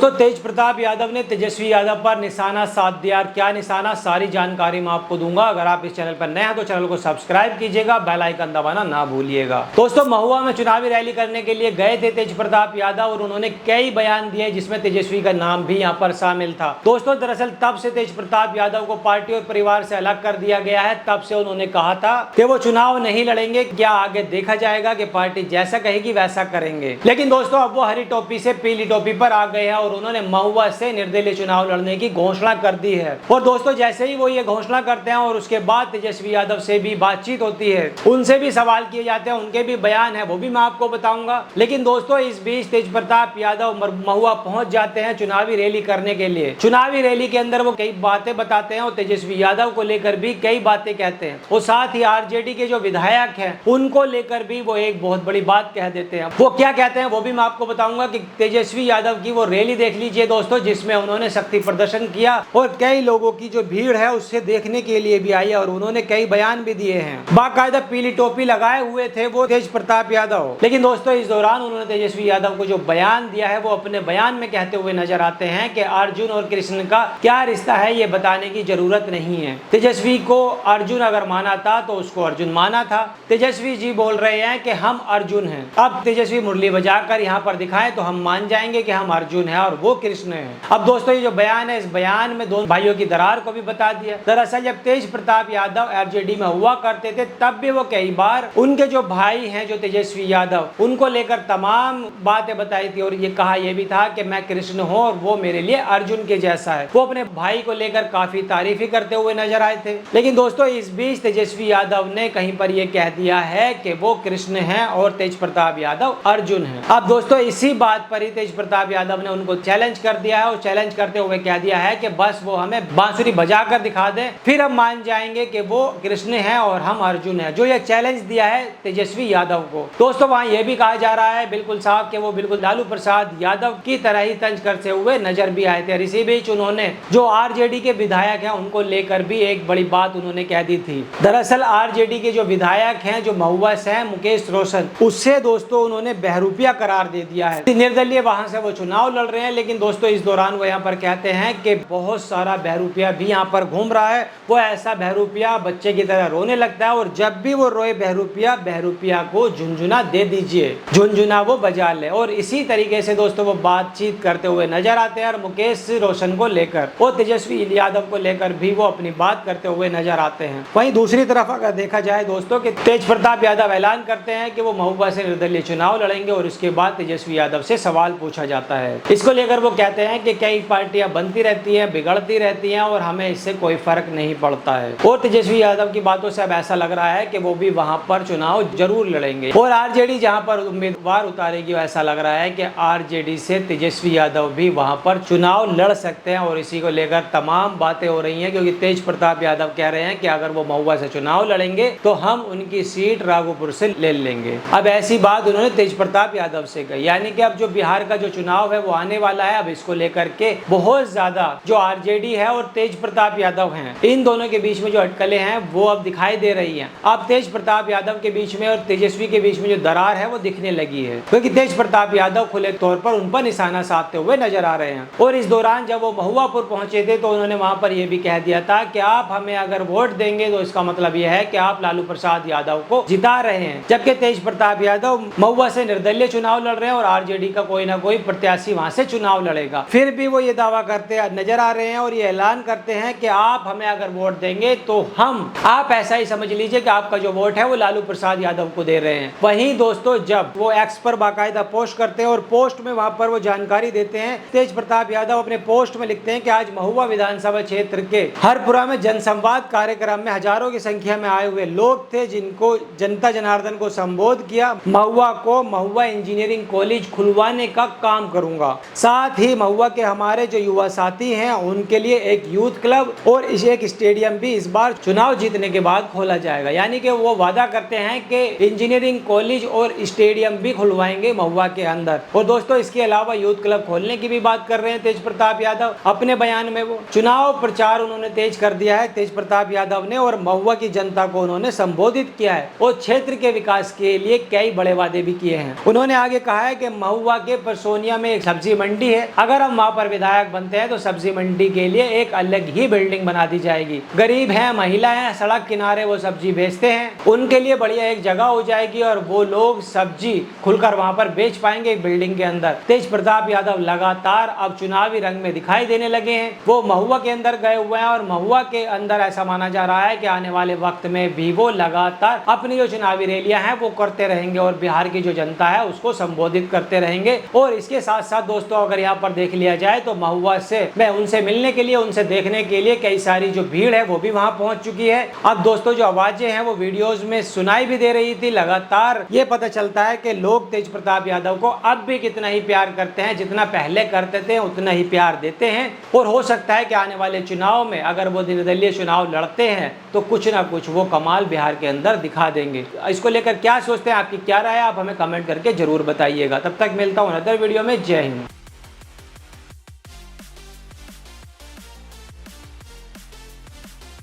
दोस्तों तेज प्रताप यादव ने तेजस्वी यादव पर निशाना साध दिया। क्या निशाना, सारी जानकारी मैं आपको दूंगा। अगर आप इस चैनल पर नए हैं तो चैनल को सब्सक्राइब कीजिएगा, बेल आइकन दबाना ना भूलिएगा। दोस्तों महुआ में चुनावी रैली करने के लिए गए थे तेज प्रताप यादव और उन्होंने कई बयान दिए जिसमें तेजस्वी का नाम भी यहाँ पर शामिल था। दोस्तों दरअसल तब से तेज प्रताप यादव को पार्टी और परिवार से अलग कर दिया गया है। तब से उन्होंने कहा था कि वो चुनाव नहीं लड़ेंगे, क्या आगे देखा जाएगा कि पार्टी जैसा कहेगी वैसा करेंगे। लेकिन दोस्तों अब वो हरी टोपी से पीली टोपी पर आ गए हैं और उन्होंने महुआ से निर्दलीय चुनाव लड़ने की घोषणा कर दी है। और दोस्तों जैसे ही वो ये घोषणा करते हैं और उसके बाद तेजस्वी यादव से भी बातचीत होती है, उनसे भी सवाल किए जाते हैं, उनके भी बयान है वो भी मैं आपको बताऊंगा। लेकिन दोस्तों इस बीच तेज प्रताप यादव महुआ पहुंच जाते हैं चुनावी रैली करने के लिए। चुनावी रैली के अंदर वो कई बातें बताते हैं और तेजस्वी यादव को लेकर भी कई बातें कहते हैं और साथ ही आरजेडी के जो विधायक हैं उनको लेकर भी वो एक बहुत बड़ी बात कह देते हैं। वो क्या कहते हैं वो भी मैं आपको बताऊंगा कि तेजस्वी यादव की वो रैली देख लीजिए दोस्तों, जिसमें उन्होंने शक्ति प्रदर्शन किया और कई लोगों की जो भीड़ है उससे देखने के लिए भी आई और उन्होंने कई बयान भी दिए हैं। बाकायदा पीली टोपी लगाए हुए थे वो तेज प्रताप यादव। लेकिन दोस्तों इस दौरान उन्होंने तेजस्वी यादव को जो बयान दिया है वो अपने बयान में कहते हुए नजर आते हैं कि अर्जुन और कृष्ण का क्या रिश्ता है ये बताने की जरूरत नहीं है। तेजस्वी को अर्जुन अगर माना था तो उसको अर्जुन माना था। तेजस्वी जी बोल रहे हैं कि हम अर्जुन हैं, अब तेजस्वी मुरली बजाकर यहाँ पर दिखाएं तो हम मान जाएंगे कि हम अर्जुन हैं और वो कृष्ण है। अब दोस्तों ये जो बयान है इस बयान में दोनों भाइयों की दरार को भी बता दिया। दरअसल जब तेज प्रताप यादव आरजेडी में हुआ करते थे तब भी वो कई बार उनके जो भाई हैं जो तेजस्वी यादव उनको लेकर तमाम बातें बताई थी और ये कहा यह भी था कि मैं कृष्ण हूँ और वो मेरे लिए अर्जुन के जैसा है। वो अपने भाई को लेकर काफी तारीफी करते हुए नजर आए थे। लेकिन दोस्तों इस बीच तेजस्वी यादव ने कहीं पर यह कह दिया है कि वो कृष्ण है और तेज प्रताप यादव अर्जुन है। अब दोस्तों इसी बात पर ही तेज प्रताप यादव ने उनको चैलेंज कर दिया है और चैलेंज करते हुए कह दिया है कि बस वो हमें बांसुरी बजाकर दिखा दे फिर हम मान जाएंगे कि वो कृष्ण है और हम अर्जुन है। जो ये चैलेंज दिया है तेजस्वी यादव को। दोस्तों वहाँ ये भी कहा जा रहा है बिल्कुल साफ कि वो बिल्कुल लालू प्रसाद यादव की तरह ही तंज करते हुए नजर भी आए थे। इसी बीच उन्होंने जो आरजेडी के विधायक हैं उनको लेकर भी एक बड़ी बात उन्होंने कह दी थी। दरअसल आरजेडी के जो विधायक हैं जो महुआ से हैं मुकेश रोशन, उससे दोस्तों उन्होंने बहरूपिया करार दे दिया है। निर्दलीय वहां से वो चुनाव लड़ रहे हैं। लेकिन दोस्तों इस दौरान वो यहाँ पर कहते हैं कि बहुत सारा बहरूपिया भी यहाँ पर घूम रहा है। वो ऐसा बहरूपिया बच्चे की तरह रोने लगता है और जब भी वो रोए बहरूपिया को झुनझुना दे दीजिए, झुनझुना वो बजा ले। और इसी तरीके से दोस्तों वो बातचीत करते हुए नजर आते हैं और मुकेश रोशन को लेकर और तेजस्वी यादव को लेकर भी वो अपनी बात करते हुए नजर आते हैं। वहीं दूसरी तरफ अगर देखा जाए दोस्तों कि तेज प्रताप यादव ऐलान करते हैं कि वो महुआ से निर्दलीय चुनाव लड़ेंगे और उसके बाद तेजस्वी यादव से सवाल पूछा जाता है। इसको लेकर वो कहते हैं कि कई पार्टियां बनती रहती हैं, बिगड़ती रहती हैं और हमें इससे कोई फर्क नहीं पड़ता है। और तेजस्वी यादव की बातों से अब ऐसा लग रहा है कि वो भी वहां पर चुनाव जरूर लड़ेंगे और आरजेडी जहां पर उम्मीदवार उतारेगी वैसा लग रहा है कि आरजेडी से तेजस्वी यादव भी वहां पर चुनाव लड़ सकते हैं। और इसी को लेकर तमाम बातें हो रही हैं क्योंकि तेज प्रताप यादव कह रहे हैं कि अगर वो महुआ से चुनाव लड़ेंगे तो हम उनकी सीट राघोपुर से ले लेंगे। अब ऐसी बात उन्होंने तेज प्रताप यादव से कही। यानी कि अब जो बिहार का जो चुनाव है वो आने वाला है। अब इसको लेकर के बहुत ज्यादा जो आरजेडी है और तेज प्रताप यादव हैं, इन दोनों के बीच में जो अटकलें हैं वो अब दिखाई दे रही हैं। अब तेज प्रताप यादव के बीच में और तेजस्वी के बीच में जो दरार है वो दिखने लगी है क्योंकि तेज प्रताप यादव खुले तौर पर उन पर निशाना साधते हुए नजर आ रहे हैं। और इस दौरान जब वो महुआपुर पहुंचे थे तो उन्होंने वहां पर यह भी कह दिया था कि आप हमें अगर वोट देंगे तो इसका मतलब यह है कि आप लालू प्रसाद यादव को जिता रहे हैं। जबकि तेज प्रताप यादव महुआ से निर्दलीय चुनाव लड़ रहे हैं और आरजेडी का कोई ना कोई प्रत्याशी वहां से चुनाव लड़ेगा। फिर भी वो ये दावा करते नजर आ रहे हैं और ये ऐलान करते हैं कि आप हमें अगर वोट देंगे तो आप ऐसा ही समझ लीजिए कि आपका जो वोट है वो लालू प्रसाद यादव को दे रहे हैं। वहीं दोस्तों जब वो एक्स पर बाकायदा पोस्ट करते हैं और पोस्ट में वहां पर वो जानकारी देते हैं, तेज प्रताप यादव अपने पोस्ट में लिखते हैं कि आज महुआ विधानसभा क्षेत्र के हरपुरा में जनसंवाद कार्यक्रम में हजारों की संख्या में आए हुए लोग थे जिनको जनता जनार्दन को संबोधित किया। महुआ इंजीनियरिंग कॉलेज खुलवाने का काम करूंगा। साथ ही महुआ के हमारे जो युवा साथी हैं उनके लिए एक यूथ क्लब और एक स्टेडियम भी इस बार चुनाव जीतने के बाद खोला जाएगा। यानी कि वो वादा करते हैं कि इंजीनियरिंग कॉलेज और स्टेडियम भी खुलवाएंगे महुआ के अंदर। और दोस्तों इसके अलावा यूथ क्लब खोलने की भी बात कर रहे हैं तेज प्रताप यादव अपने बयान में। वो चुनाव प्रचार उन्होंने तेज कर दिया है तेज प्रताप यादव ने और महुआ की जनता को उन्होंने संबोधित किया है और क्षेत्र के विकास के लिए कई बड़े वादे भी किए हैं। उन्होंने आगे कहा है कि महुआ के परसोनिया में एक सब्जी मंडी मंडी है। अगर हम वहाँ पर विधायक बनते हैं तो सब्जी मंडी के लिए एक अलग ही बिल्डिंग बना दी जाएगी। गरीब हैं, महिलाएं हैं, सड़क किनारे वो सब्जी बेचते हैं, उनके लिए बढ़िया एक जगह हो जाएगी और वो लोग सब्जी खुलकर वहाँ पर बेच पाएंगे एक बिल्डिंग के अंदर। तेज प्रताप यादव लगातार अब चुनावी रंग में दिखाई देने लगे हैं। वो महुआ के अंदर गए हुए हैं और महुआ के अंदर ऐसा माना जा रहा है कि आने वाले वक्त में भी वो लगातार अपनी जो चुनावी रैलियां हैं वो करते रहेंगे और बिहार की जो जनता है उसको संबोधित करते रहेंगे। और इसके साथ साथ दोस्तों अगर यहाँ पर देख लिया जाए तो महुआ से मैं उनसे मिलने के लिए, उनसे देखने के लिए कई सारी जो भीड़ है वो भी वहां पहुंच चुकी है। अब दोस्तों जो आवाजें हैं वो वीडियोस में सुनाई भी दे रही थी। लगातार ये पता चलता है कि लोग तेज प्रताप यादव को अब भी कितना ही प्यार करते हैं, जितना पहले करते थे उतना ही प्यार देते हैं। और हो सकता है कि आने वाले चुनाव में अगर वो निर्दलीय चुनाव लड़ते हैं तो कुछ ना कुछ वो कमाल बिहार के अंदर दिखा देंगे। इसको लेकर क्या सोचते हैं, आपकी क्या राय है, आप हमें कमेंट करके जरूर बताइएगा। तब तक मिलता हूँ अदर वीडियो में। जय हिंद।